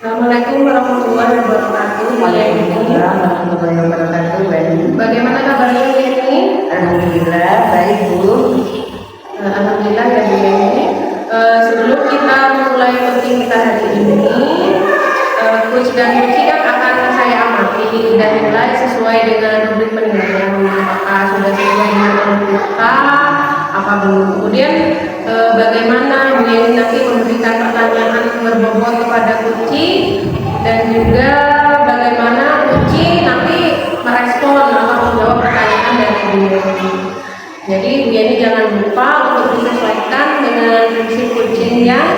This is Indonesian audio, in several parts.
Assalamualaikum warahmatullahi wabarakatuh. Waalaikumsalam warahmatullahi wabarakatuh. Bagaimana kabarnya Bu Yeni? Alhamdulillah baik Bu. Alhamdulillah ya Bu Yeni. Sebelum kita mulai meeting kita hari ini, coach dan coach kan akan saya amati dan nilai sesuai dengan rubrik penilaian. Apakah sudah sesuai dengan kita? Apa belum? Kemudian bagaimana Bu Yeni nanti memberikan pertanyaan berbobot kepada Kuci, dan juga bagaimana Kuci nanti merespon atau menjawab pertanyaan dari Bu Yeni. Jadi Bu Yeni jangan lupa untuk disesuaikan dengan prinsip coaching yang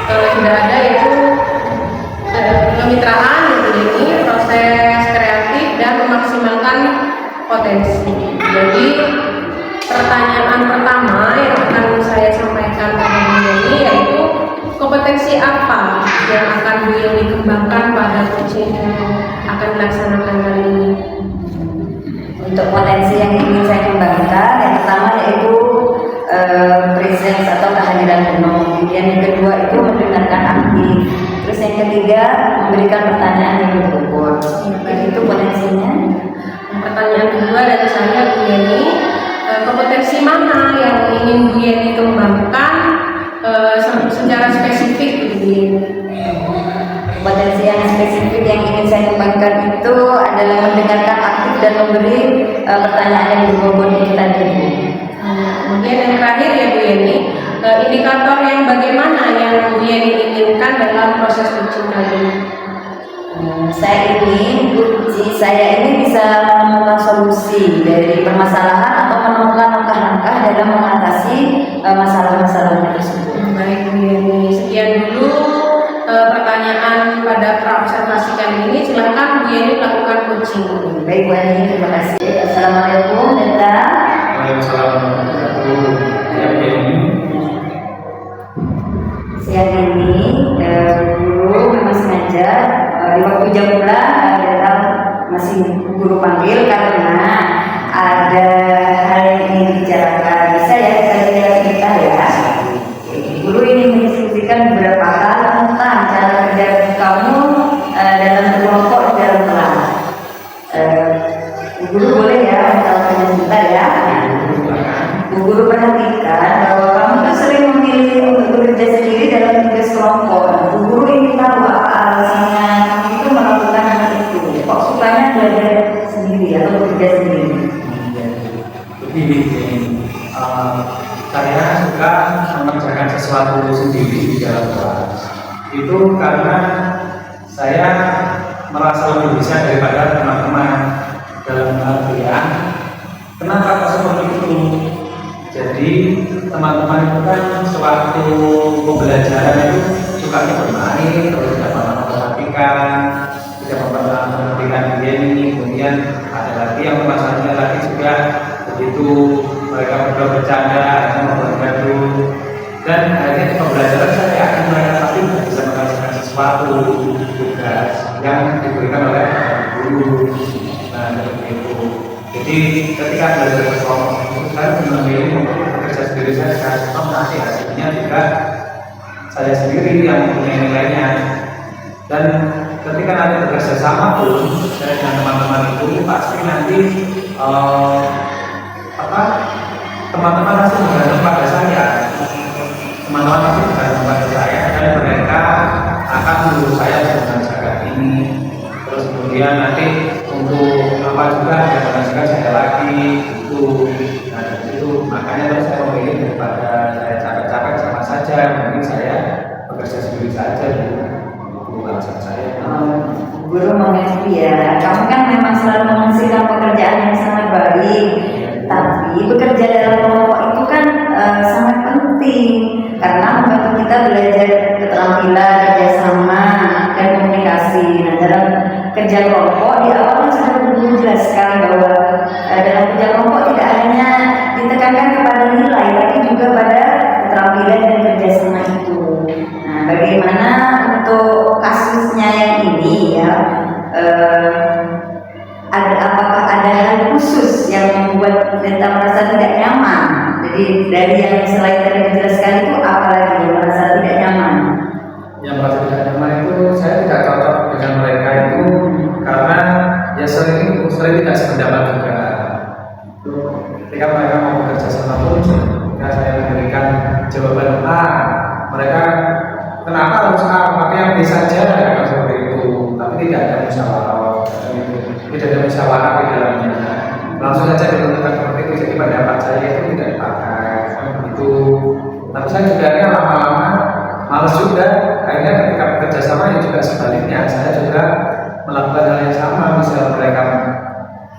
sudah ada, yaitu kemitraan Bu Yeni, proses kreatif dan memaksimalkan potensi. Jadi pertanyaan pertama yang akan saya sampaikan pada Bu Yeni yaitu kompetensi apa yang akan Bu Yeni kembangkan pada coaching yang akan dilaksanakan kali ini. Untuk potensi yang ingin saya kembangkan, yang pertama yaitu presence atau kehadiran penuh. Kemudian yang kedua itu mendengarkan aktif. Terus yang ketiga memberikan pertanyaan yang berbobot. Itu potensinya. Pertanyaan kedua dari saya Bu Yeni, kompetensi mana yang ingin Bu Yeni kembangkan secara spesifik Bu Yeni? Potensi yang spesifik yang ingin saya kembangkan itu adalah mendengarkan aktif dan memberi pertanyaan yang berbobot itu tadi. Kemudian yang terakhir ya Bu Yeni, indikator yang bagaimana yang Bu Yeni inginkan dalam proses coaching kali ini? Saya ingin kunci saya ini bisa menemukan solusi dari permasalahan atau menemukan langkah-langkah dalam mengatasi masalah-masalah tersebut. Baik Bu Yeni, sekian dulu pertanyaan pada praobservasi kali ini. Silakan Bu Yeni lakukan coaching. Baik Bu Yeni, terima kasih. Assalamualaikum Deta. Waalaikumsalam warahmatullahi wabarakatuh. Siang ini guru memang sengaja di waktu jam pula datang masih guru panggil karena ada hal yang ingin dibicarakan. Bisa ya kita ya. Guru ingin mendiskusikan beberapa hal tentang cara kerja kamu dalam kelompok dalam kelas. Guru boleh ya menjelaskan sebentar ya. Guru perhatikan bahwa kamu tuh sering memilih untuk bekerja sendiri dalam tugas kelompok. Guru ingin tahu apa alasannya kamu itu melakukan hal itu. Kok sukanya belajar sendiri atau bekerja sendiri? Begini, saya suka mengerjakan sesuatu sendiri di dalam kelas. Itu karena saya merasa lebih bisa daripada teman-teman. Dalam artian, kenapa kok seperti itu? Jadi teman-teman itu kan sewaktu pembelajaran itu suka bermain, terus tidak pernah memperhatikan, tidak pernah memperhatikan diri. Kemudian ada lagi yang masalahnya lagi juga begitu mereka berdua bercanda, hanya membuat gaduh, dan akhirnya di pembelajaran saya yakin mereka pasti bisa menghasilkan sesuatu tugas yang diberikan oleh guru. Nah, seperti itu. Jadi ketika belajar bersama, saya memilih untuk bekerja sendiri saya nanti hasilnya juga saya sendiri yang mempunyai nilainya. Dan ketika nanti bekerja sama pun saya dan teman-teman itu pasti nanti teman-teman pasti bergantung pada saya. Teman-teman pasti bergantung pada saya dan mereka akan menurut saya mengerjakan ini. Terus kemudian nanti untuk apa juga yang menghasilkan saya lagi itu. Nah itu makanya terus saya memilih daripada saya capek-capek sama saja, mungkin saya bekerja sendiri saja di alasan saya. Guru mengerti ya, kamu kan memang selalu menghasilkan pekerjaan yang sangat baik. Tapi bekerja dalam kelompok itu kan sangat penting karena membantu kita belajar keterampilan, kerjasama, dan komunikasi. Nah, dalam kerja kelompok di awal kan sudah guru jelaskan bahwa dalam kerja kelompok tidak hanya ditekankan kepada nilai, tapi juga pada keterampilan dan kerjasama itu. Nah, bagaimana untuk kasusnya yang ini ya? Apakah ada hal khusus yang membuat Deta merasa tidak nyaman? Jadi dari yang selain tadi dijelaskan itu apa lagi yang merasa tidak nyaman? Yang merasa tidak nyaman itu saya tidak saya juga lama-lama males juga. Akhirnya ketika bekerja sama ya juga sebaliknya, saya juga melakukan hal yang sama. Misal mereka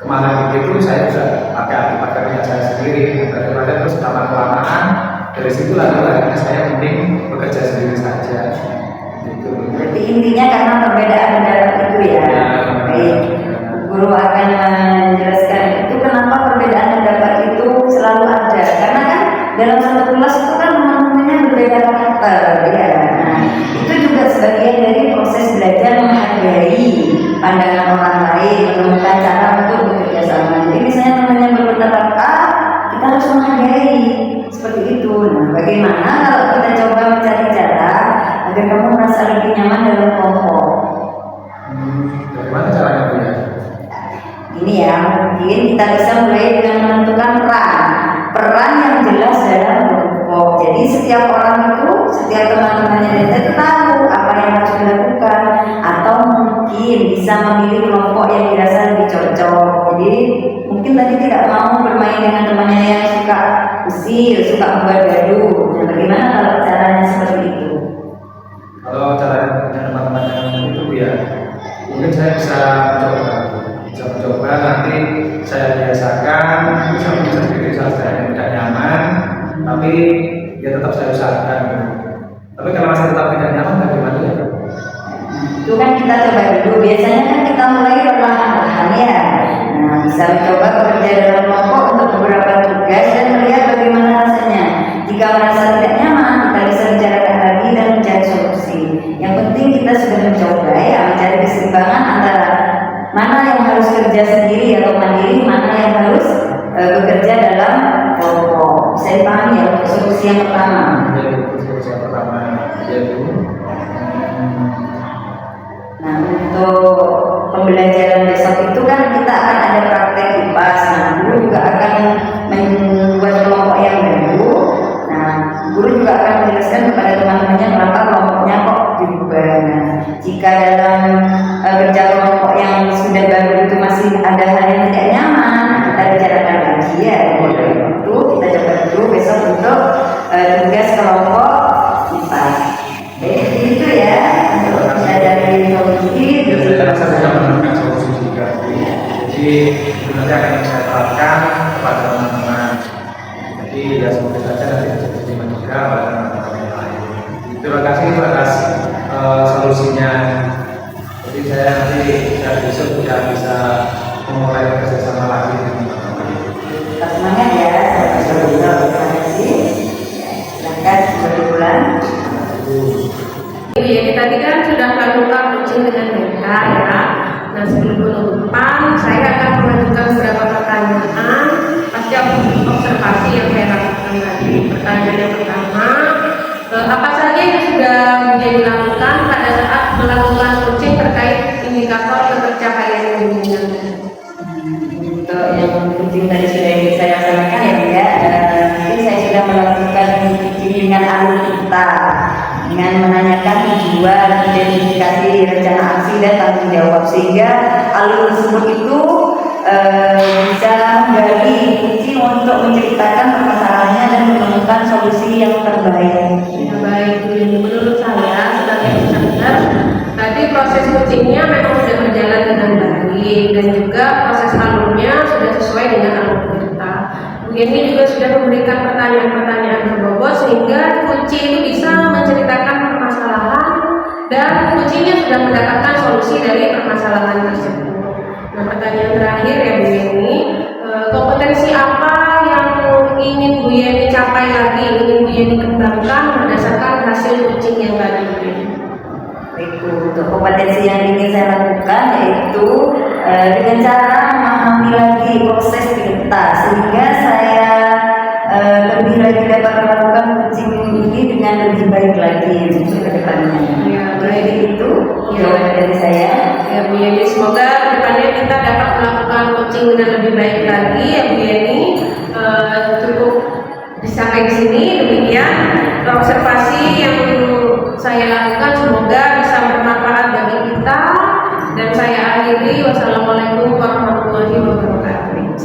kemana begitu, saya juga pakai punya saya sendiri. Daripada terus lama-kelamaan dari situ lalu akhirnya saya mending bekerja sendiri saja. Gitu. Jadi intinya karena perbedaan pendapat itu ya. Baik, guru akan menjelaskan itu kenapa perbedaan pendapat itu selalu ada. Karena kan dalam satu kelas itu kan teman-temannya berbeda karakter, ya. Nah, itu juga sebagian dari proses belajar menghargai pandangan orang lain, menemukan cara untuk bekerja sama. Jadi misalnya temannya berpendapat A, kita harus menghargai seperti itu. Nah, bagaimana kalau kita coba mencari cara agar kamu merasa lebih nyaman dalam kelompok? Bagaimana caranya Bu ya? Ini ya, mungkin kita bisa mulai dengan menentukan peran yang jelas dalam kelompok. Jadi setiap orang itu, setiap teman-temannya itu tahu apa yang harus dilakukan, atau mungkin bisa memilih kelompok yang dirasa lebih cocok. Jadi mungkin tadi tidak mau bermain dengan temannya yang suka usir, suka membuat gaduh. Nah, bagaimana kalau caranya seperti itu? Kalau caranya dengan teman-teman yang itu ya, mungkin saya bisa mencoba nanti saya biasakan, bisa sendiri saya tidak nyaman, tapi ya tetap saya usahakan. Tapi kalau masih tetap tidak nyaman, bagaimana ya? Itu kan kita coba dulu. Biasanya kan kita mulai perlahan-lahan ya. Nah, bisa mencoba bekerja dalam kelompok untuk beberapa tugas dan melihat bagaimana rasanya. Jika merasa tidak nyaman, kita bisa bicarakan lagi dan mencari solusi. Yang penting kita sudah mencoba ya, mencari keseimbangan antara mana yang harus kerja sendiri atau mandiri, mana yang harus bekerja dalam kelompok. Bisa dipahami ya untuk solusi yang pertama. Solusi yang pertama yaitu Nah, untuk pembelajaran besok itu kan kita akan ada praktek IPAS. Nah, guru juga akan membuat kelompok yang baru. Nah, guru juga akan menjelaskan kepada teman-temannya kenapa kelompoknya kok diubah. Nah, jika dalam kerja kelompok yang sudah baru itu masih ada hal yang tidak nyaman, kita bicarakan lagi ya. Itu kita coba dulu besok untuk tugas kelompok IPAS. Jadi itu ya. Dari solusi, saya rasa bisa menemukan solusi juga. Jadi nanti akan saya terapkan kepada teman-teman. Jadi ya semoga saja nanti bisa diterima juga pada teman-teman yang lain. Terima kasih atas solusinya. Jadi saya nanti besok sudah bisa memulai kerjasama lagi dengan teman-teman. tetap semangat ya. Terima kasih. Silakan berbulan. Jadi tadi kan sudah melakukan coaching dengan mereka ya. Nah, sebelum penutupan saya akan mengajukan beberapa pertanyaan pasca observasi yang saya lakukan tadi. Pertanyaan yang pertama, apa saja yang sudah dilakukan pada saat melakukan coaching terkait indikator ketercapaian bimbingan? Untuk yang penting tadi sudah saya laksanakan ya, mungkin saya sudah melakukan bimbingan alur kita dengan menanyakan tujuan, identifikasi, rencana aksi dan tanggung jawab, sehingga alur tersebut itu bisa menggali kunci untuk menceritakan permasalahannya dan menemukan solusi yang terbaik. Ya, baik, menurut saya sebagai peserta tadi proses coachingnya memang sudah berjalan dengan baik dan juga proses alurnya sudah sesuai dengan alur kita. Ini juga sudah memberikan pertanyaan-pertanyaan berbobot sehingga kunci itu bisa menceritakan permasalahan dan kuncinya sudah mendapatkan solusi dari permasalahan tersebut. Nah, pertanyaan terakhir ya Bu Yeni, kompetensi apa yang ingin Bu Yeni capai lagi, ingin Bu Yeni kembangkan berdasarkan hasil coaching yang tadi Bu Yeni? Untuk kompetensi yang ingin saya lakukan yaitu dengan cara memahami lagi proses kita, sehingga saya lebih lagi dapat melakukan coaching ini dengan lebih baik lagi untuk ke depannya. Ya, baik itu ya. jawaban dari saya. Ya Bu Yeni, semoga kedepannya kita dapat melakukan coaching dengan lebih baik lagi ya Bu Yeni. Cukup sampai di sini, demikian observasi yang saya lakukan, semoga bisa bermanfaat bagi kita dan saya akhiri. Wassalamualaikum warahmatullahi wabarakatuh.